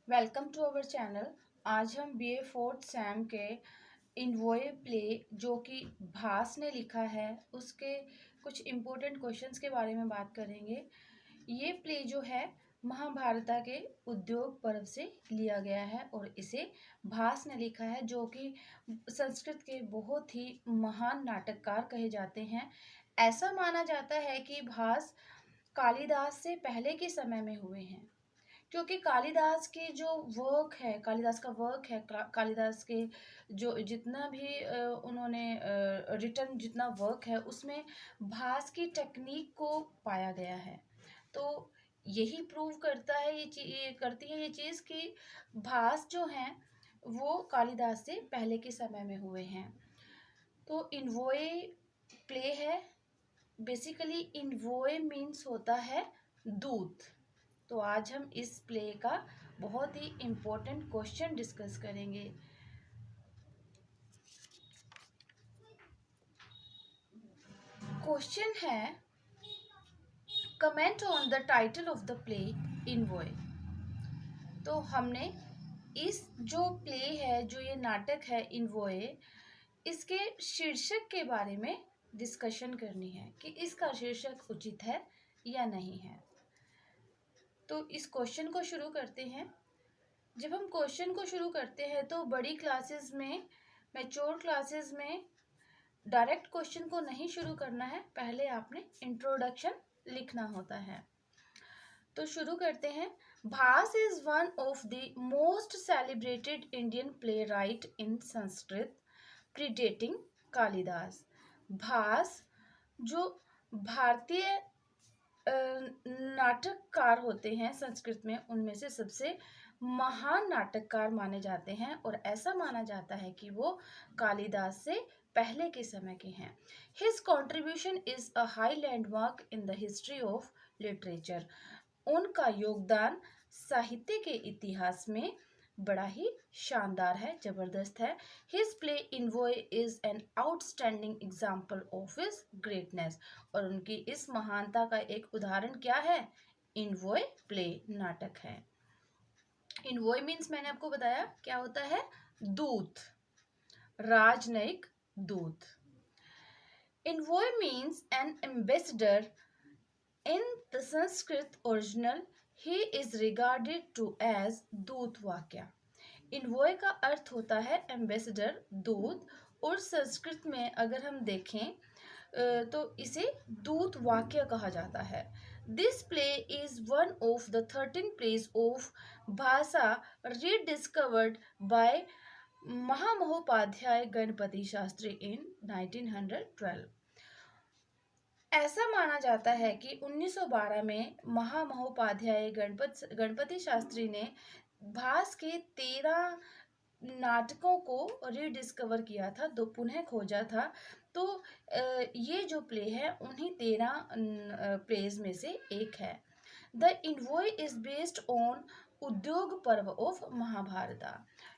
Welcome to our channel. आज हम BA fourth Sam के इनवॉय प्ले जो कि भास ने लिखा है उसके कुछ इम्पोर्टेंट क्वेश्चंस के बारे में बात करेंगे। ये प्ले जो है महाभारत के उद्योग पर्व से लिया गया है और इसे भास ने लिखा है जो कि संस्कृत के बहुत ही महान नाटककार कहे जाते हैं। ऐसा माना जाता है कि भास कालिदास से पहले के समय में हुए हैं, क्योंकि कालिदास के जो वर्क है, कालिदास का वर्क है, कालिदास के जो जितना भी उन्होंने रिटर्न जितना वर्क है उसमें भास की टेक्निक को पाया गया है। तो यही प्रूव करता है ये करती है ये चीज़ कि भास जो हैं वो कालिदास से पहले के समय में हुए हैं। तो इनवोए प्ले है। बेसिकली इनवोए मीन्स होता है दूत। तो आज हम इस प्ले का बहुत ही इम्पोर्टेंट क्वेश्चन डिस्कस करेंगे। क्वेश्चन है, comment on the title of the play envoy. तो हमने इस जो प्ले है, जो ये नाटक है इनवॉय, इसके शीर्षक के बारे में डिस्कशन करनी है कि इसका शीर्षक उचित है या नहीं है। तो इस क्वेश्चन को शुरू करते हैं। जब हम क्वेश्चन को शुरू करते हैं तो बड़ी क्लासेस में, मैच्योर क्लासेस में डायरेक्ट क्वेश्चन को नहीं शुरू करना है, पहले आपने इंट्रोडक्शन लिखना होता है। तो शुरू करते हैं। Bhasa is one of the most celebrated Indian playwright in Sanskrit predating Kalidasa. Bhasa जो भारतीय नाटककार होते हैं संस्कृत में, उनमें से सबसे महान नाटककार माने जाते हैं और ऐसा माना जाता है कि वो कालिदास से पहले के समय के हैं। His contribution is a high landmark in the history of literature. उनका योगदान साहित्य के इतिहास में बड़ा ही शानदार है, जबरदस्त है। His play envoy is an outstanding example of his greatness. और उनकी इस महानता का एक उदाहरण क्या है? इनवॉय प्ले नाटक है। इनवॉय मीन्स मैंने आपको बताया क्या होता है, दूत, राजनयिक दूत। Envoy means an ambassador in the Sanskrit original ही is regarded to as Duta Vakya. Envoy का अर्थ होता है एम्बेसडर, दूत, और संस्कृत में अगर हम देखें तो इसे दूत वाक्य कहा जाता है। This play is one of the 13 plays of Bhasa rediscovered by Mahamahopadhyaya Ganapati Shastri इन 1912। ऐसा माना जाता है कि 1912 में महामहोपाध्याय गणपति शास्त्री ने भास के 13 नाटकों को रीडिस्कवर किया था, तो पुनः खोजा था। तो ये जो प्ले है उन्हीं 13 प्लेज में से एक है। The envoy is based on उद्योग पर्व ऑफ महाभारत।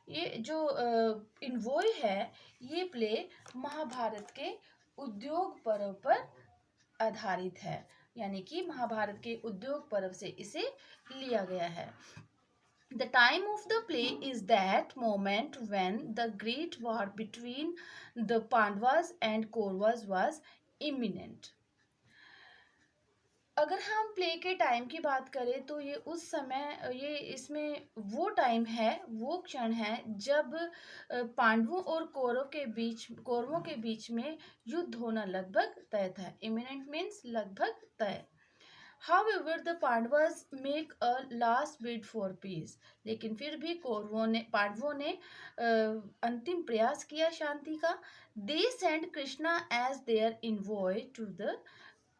ये जो इनवॉय है ये प्ले महाभारत के उद्योग पर्व पर आधारित है, यानी कि महाभारत के उद्योग पर्व से इसे लिया गया है। The time of the play is that moment when the great war between the Pandavas and Kauravas was imminent. अगर हम प्ले के टाइम की बात करें तो ये उस समय, ये इसमें वो टाइम है, वो क्षण है जब पांडवों और कौरवों के बीच में युद्ध होना लगभग तय था। इमिनेंट मीन्स लगभग तय। However, the Pandavas make a last bid for peace. लेकिन फिर भी पांडवों ने अंतिम प्रयास किया शांति का। They sent Krishna as their envoy to the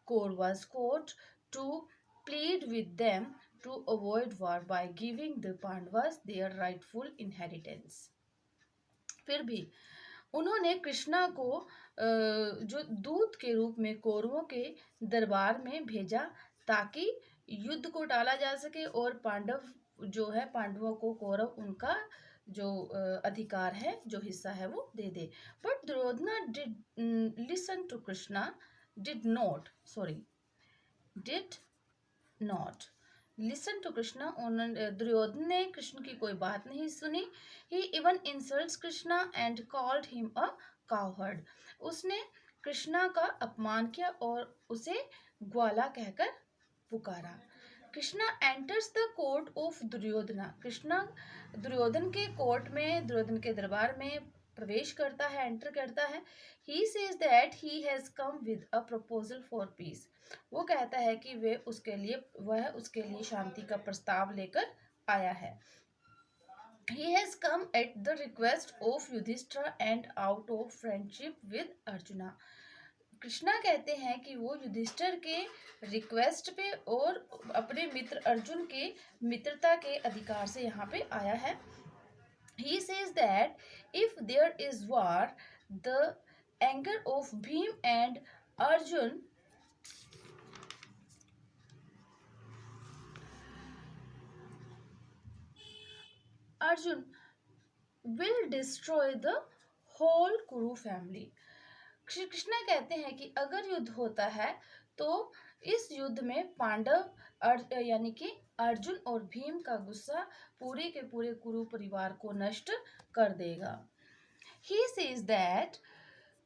Kauravas court to plead with them to avoid war by giving the Pandavas their rightful inheritance. फिर भी उन्होंने कृष्णा को जो दूत के रूप में कौरवों के दरबार में भेजा ताकि युद्ध को टाला जा सके और पांडवों को कौरव उनका जो अधिकार है, जो हिस्सा है वो दे दे। But Duryodhana did listen to Krishna, did not listen to Krishna, Duryodhan ने कृष्ण की कोई बात नहीं सुनी। He even insults Krishna and called him a cowherd, उसने कृष्णा का अपमान किया और उसे ग्वाला कहकर पुकारा। Krishna enters the court of Duryodhana, Krishna Duryodhan के कोर्ट में, दुर्योधन के दरबार में प्रवेश करता है, एंटर करता है। He says that he has come with a proposal for piece, वो कहता है कि वह उसके लिए शांति का प्रस्ताव लेकर आया है। He has come at the request of Yudhishthira and out of friendship with Arjuna. Krishna कहते हैं कि वो युधिष्ठिर के रिक्वेस्ट पे और अपने मित्र अर्जुन के मित्रता के अधिकार से यहाँ पे आया है। He says that if there is war, the anger of Bhim and Arjun Arjun will destroy the whole Kuru family. Shri Krishna कहते हैं कि अगर युद्ध होता है तो इस युद्ध में यानी कि अर्जुन और भीम का गुस्सा पूरे के पूरे कुरु परिवार को नष्ट कर देगा। He says that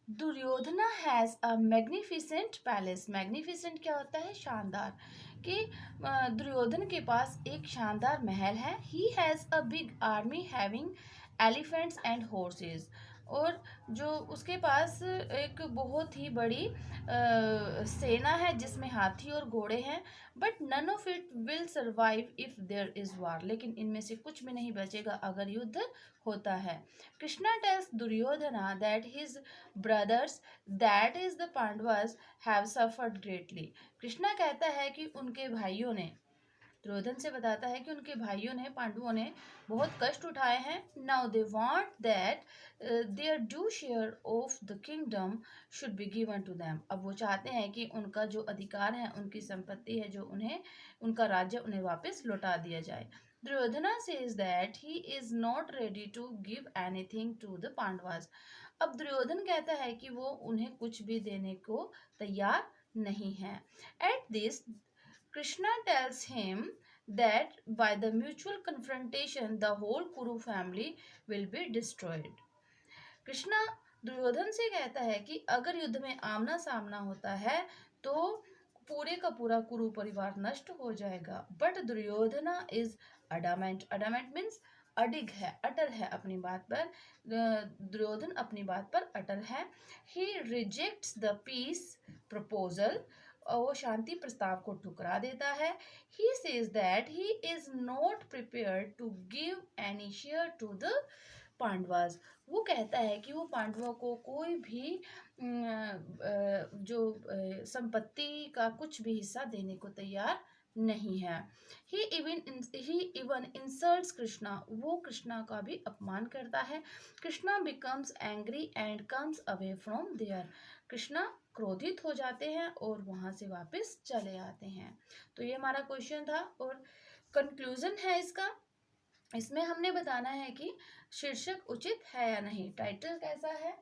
Duryodhana has a magnificent palace, magnificent क्या होता है, शानदार, कि दुर्योधन के पास एक शानदार महल है। He has a big army having elephants and horses, और जो उसके पास एक बहुत ही बड़ी सेना है जिसमें हाथी और घोड़े हैं। But none of it will survive if there is war, लेकिन इनमें से कुछ भी नहीं बचेगा अगर युद्ध होता है। Krishna tells Duryodhana that his brothers, that is the Pandavas, have suffered greatly. Krishna कहता है कि उनके भाइयों ने, दुर्योधन से बताता है कि उनके भाइयों ने, पांडवों ने बहुत कष्ट उठाए हैं। Now they want that their due share of the kingdom should be given to them, अब वो चाहते हैं कि उनका जो अधिकार है, उनकी संपत्ति है, जो उन्हें, उनका राज्य उन्हें वापस लौटा दिया जाए। Duryodhana says that he is not ready to give anything to the Pandavas, अब दुर्योधन कहता है कि वो उन्हें कुछ भी देने को तैयार नहीं है। At this Krishna tells him that by the mutual confrontation the whole Kuru family will be destroyed. Krishna Duryodhan से कहता है कि अगर युद्ध में आमना सामना होता है तो पूरे का पूरा कुरु परिवार नष्ट हो जाएगा। But Duryodhana is adamant, adamant means अडिग है, अटल है अपनी बात पर, दुर्योधन अपनी बात पर अटल है। He rejects the peace proposal, वो शांति प्रस्ताव को ठुकरा देता है। He says that he is not prepared to give any share to the Pandavas, वो कहता है कि वो पांडवों को कोई भी जो संपत्ति का कुछ भी हिस्सा देने को तैयार नहीं है। ही इवन इंसल्ट्स कृष्णा, वो कृष्णा का भी अपमान करता है। Krishna becomes angry and comes away from there, Krishna क्रोधित हो जाते हैं और वहां से वापस चले आते हैं। तो ये हमारा क्वेश्चन था और कंक्लूजन है इसका। इसमें हमने बताना है कि शीर्षक उचित है या नहीं, टाइटल कैसा है।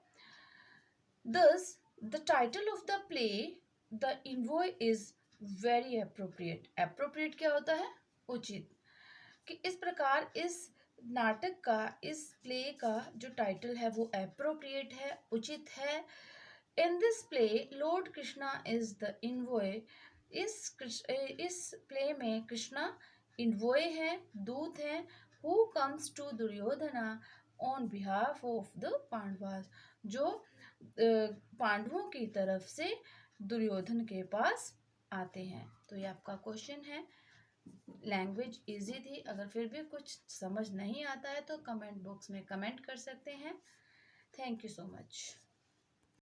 Thus, the title of the play, The Envoy, is very appropriate. Appropriate क्या होता है, उचित, कि इस प्रकार इस नाटक का, इस प्ले का जो टाइटल है वो appropriate है, उचित है। In this play, Lord Krishna is the envoy. इस प्ले में कृष्णा इन्वॉय है, दूत हैं, who comes to Duryodhana on behalf of the Pandavas, जो पांडवों की तरफ से दुर्योधन के पास आते हैं। तो ये आपका क्वेश्चन है। लैंग्वेज इजी थी, अगर फिर भी कुछ समझ नहीं आता है तो कमेंट बॉक्स में कमेंट कर सकते हैं। Thank you so much.